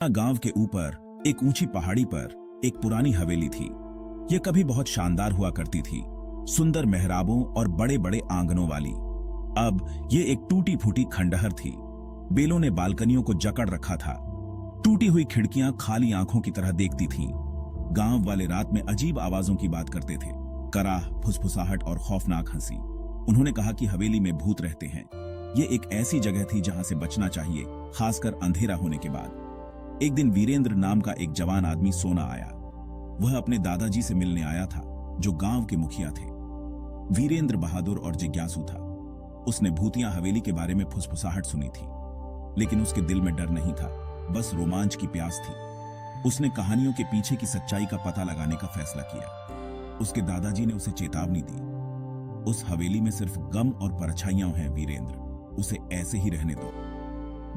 गांव के ऊपर एक ऊंची पहाड़ी पर एक पुरानी हवेली थी। यह कभी बहुत शानदार हुआ करती थी, सुंदर मेहराबों और बड़े बड़े आंगनों वाली। अब ये एक टूटी फूटी खंडहर थी। बेलों ने बालकनियों को जकड़ रखा था। टूटी हुई खिड़कियां खाली आंखों की तरह देखती थीं। गांव वाले रात में अजीब आवाजों की बात करते थे, कराह, फुसफुसाहट और खौफनाक हंसी। उन्होंने कहा कि हवेली में भूत रहते हैं। ये एक ऐसी जगह थी जहां से बचना चाहिए, खासकर अंधेरा होने के बाद। एक दिन वीरेंद्र नाम का एक जवान आदमी सोना आया। वह अपने दादाजी से मिलने आया था, जो गांव के मुखिया थे। वीरेंद्र बहादुर और जिज्ञासु था। उसने भूतिया हवेली के बारे में फुसफुसाहट सुनी थी, लेकिन उसके दिल में डर नहीं था, बस रोमांच की प्यास थी। उसने कहानियों के पीछे की सच्चाई का पता लगाने का फैसला किया। उसके दादाजी ने उसे चेतावनी दी, उस हवेली में सिर्फ गम और परछाइयां हैं वीरेंद्र, उसे ऐसे ही रहने दो।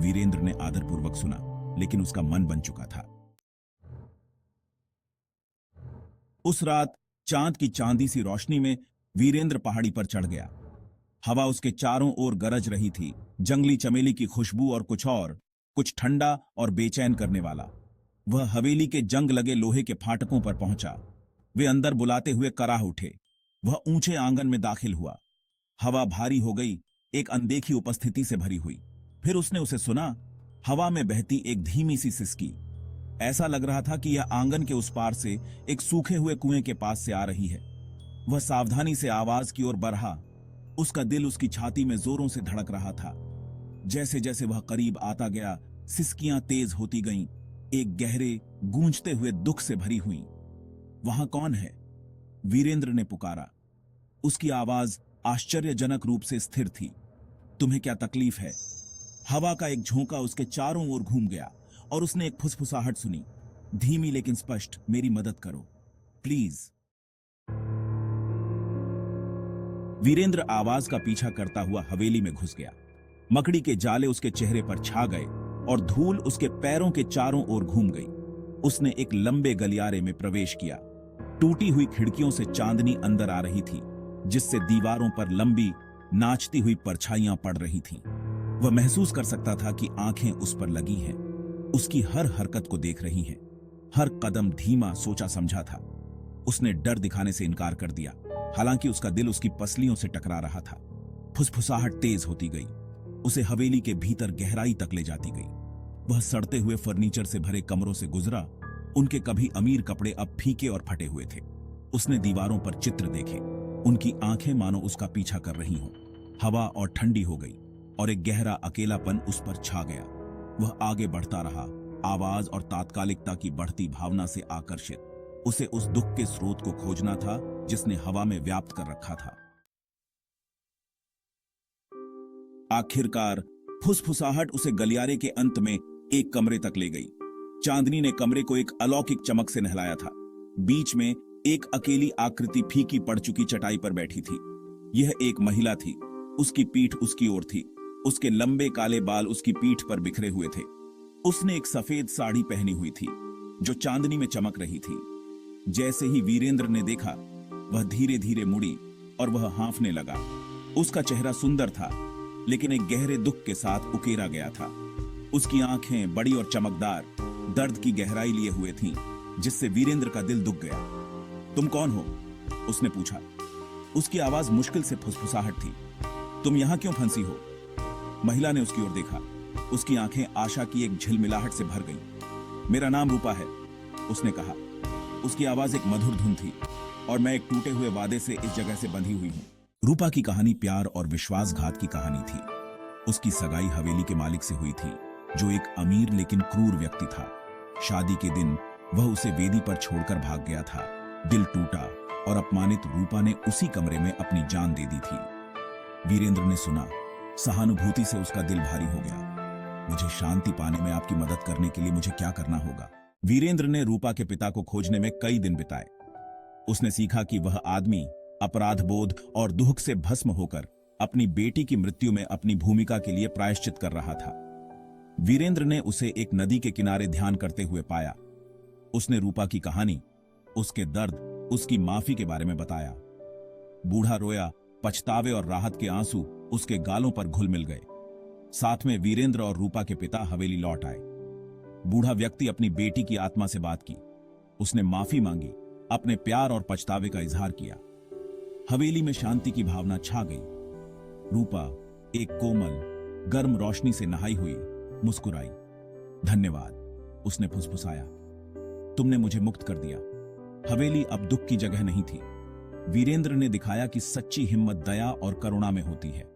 वीरेंद्र ने आदरपूर्वक सुना, लेकिन उसका मन बन चुका था। उस रात चांद की चांदी सी रोशनी में वीरेंद्र पहाड़ी पर चढ़ गया। हवा उसके चारों ओर गरज रही थी, जंगली चमेली की खुशबू और कुछ ठंडा और बेचैन करने वाला। वह हवेली के जंग लगे लोहे के फाटकों पर पहुंचा। वे अंदर बुलाते हुए कराह उठे। वह ऊंचे आंगन में दाखिल हुआ। हवा भारी हो गई, एक अनदेखी उपस्थिति से भरी हुई। फिर उसने उसे सुना, हवा में बहती एक धीमी सी सिसकी। ऐसा लग रहा था कि यह आंगन के उस पार से एक सूखे हुए कुएं के पास से आ रही है। वह सावधानी से आवाज की ओर बढ़ा। उसका दिल उसकी छाती में जोरों से धड़क रहा था। जैसे जैसे वह करीब आता गया, सिसकियां तेज होती गईं, एक गहरे गूंजते हुए दुख से भरी हुईं। वहां कौन है? वीरेंद्र ने पुकारा। उसकी आवाज आश्चर्यजनक रूप से स्थिर थी। तुम्हें क्या तकलीफ है? हवा का एक झोंका उसके चारों ओर घूम गया और उसने एक फुसफुसाहट सुनी, धीमी लेकिन स्पष्ट, मेरी मदद करो प्लीज। वीरेंद्र आवाज का पीछा करता हुआ हवेली में घुस गया। मकड़ी के जाले उसके चेहरे पर छा गए और धूल उसके पैरों के चारों ओर घूम गई। उसने एक लंबे गलियारे में प्रवेश किया। टूटी हुई खिड़कियों से चांदनी अंदर आ रही थी, जिससे दीवारों पर लंबी नाचती हुई परछाइयां पड़ रही थीं। वह महसूस कर सकता था कि आंखें उस पर लगी हैं, उसकी हर हरकत को देख रही हैं, हर कदम धीमा सोचा समझा था। उसने डर दिखाने से इनकार कर दिया, हालांकि उसका दिल उसकी पसलियों से टकरा रहा था। फुसफुसाहट तेज होती गई, उसे हवेली के भीतर गहराई तक ले जाती गई। वह सड़ते हुए फर्नीचर से भरे कमरों से गुजरा। उनके कभी अमीर कपड़े अब फीके और फटे हुए थे। उसने दीवारों पर चित्र देखे, उनकी आंखें मानो उसका पीछा कर रही हों। हवा और ठंडी हो गई और एक गहरा अकेलापन उस पर छा गया। वह आगे बढ़ता रहा, आवाज और तात्कालिकता की बढ़ती भावना से आकर्षित। उसे उस दुख के स्रोत को खोजना था जिसने हवा में व्याप्त कर रखा था। आखिरकार फुसफुसाहट उसे गलियारे के अंत में एक कमरे तक ले गई। चांदनी ने कमरे को एक अलौकिक चमक से नहलाया था। बीच में एक अकेली आकृति फीकी पड़ चुकी चटाई पर बैठी थी। यह एक महिला थी। उसकी पीठ उसकी ओर थी। उसके लंबे काले बाल उसकी पीठ पर बिखरे हुए थे। उसने एक सफेद साड़ी पहनी हुई थी, जो चांदनी में चमक रही थी। जैसे ही वीरेंद्र ने देखा, वह धीरे धीरे मुड़ी और वह हाँफने लगा। उसका चेहरा सुंदर था, लेकिन एक गहरे दुख के साथ उकेरा गया था। उसकी आंखें बड़ी और चमकदार, दर्द की गहराई लिए हुए थीं, जिससे वीरेंद्र का दिल दुख गया। तुम कौन हो? उसने पूछा। उसकी आवाज मुश्किल से फुसफुसाहट थी। तुम यहां क्यों फंसी हो? महिला ने उसकी ओर देखा। उसकी आंखें आशा की एक झिलमिलाहट से भर गईं। मेरा नाम रूपा है, उसने कहा। उसकी आवाज एक मधुर धुन थी, और मैं एक टूटे हुए वादे से इस जगह से बंधी हुई हूं। रूपा की कहानी प्यार और विश्वासघात की कहानी थी। उसकी सगाई हवेली के मालिक से हुई थी, जो एक अमीर लेकिन क्रूर व्यक्ति था। शादी के दिन वह उसे वेदी पर छोड़कर भाग गया था। दिल टूटा और अपमानित रूपा ने उसी कमरे में अपनी जान दे दी थी। वीरेंद्र ने सुना। सहानुभूति से उसका दिल भारी हो गया। मुझे शांति पाने में आपकी मदद करने के लिए मुझे क्या करना होगा? वीरेंद्र ने रूपा के पिता को खोजने में कई दिन बिताए। उसने सीखा कि वह आदमी अपराध बोध और दुख से भस्म होकर अपनी बेटी की मृत्यु में अपनी भूमिका के लिए प्रायश्चित कर रहा था। वीरेंद्र ने उसे एक नदी के किनारे ध्यान करते हुए पाया। उसने रूपा की कहानी, उसके दर्द, उसकी माफी के बारे में बताया। बूढ़ा रोया, पछतावे और राहत के आंसू उसके गालों पर घुल मिल गए। साथ में वीरेंद्र और रूपा के पिता हवेली लौट आए। बूढ़ा व्यक्ति अपनी बेटी की आत्मा से बात की। उसने माफी मांगी, अपने प्यार और पछतावे का इजहार किया। हवेली में शांति की भावना छा गई। रूपा एक कोमल गर्म रोशनी से नहाई हुई मुस्कुराई। धन्यवाद, उसने फुसफुसाया। तुमने मुझे मुक्त कर दिया। हवेली अब दुख की जगह नहीं थी। वीरेंद्र ने दिखाया कि सच्ची हिम्मत दया और करुणा में होती है।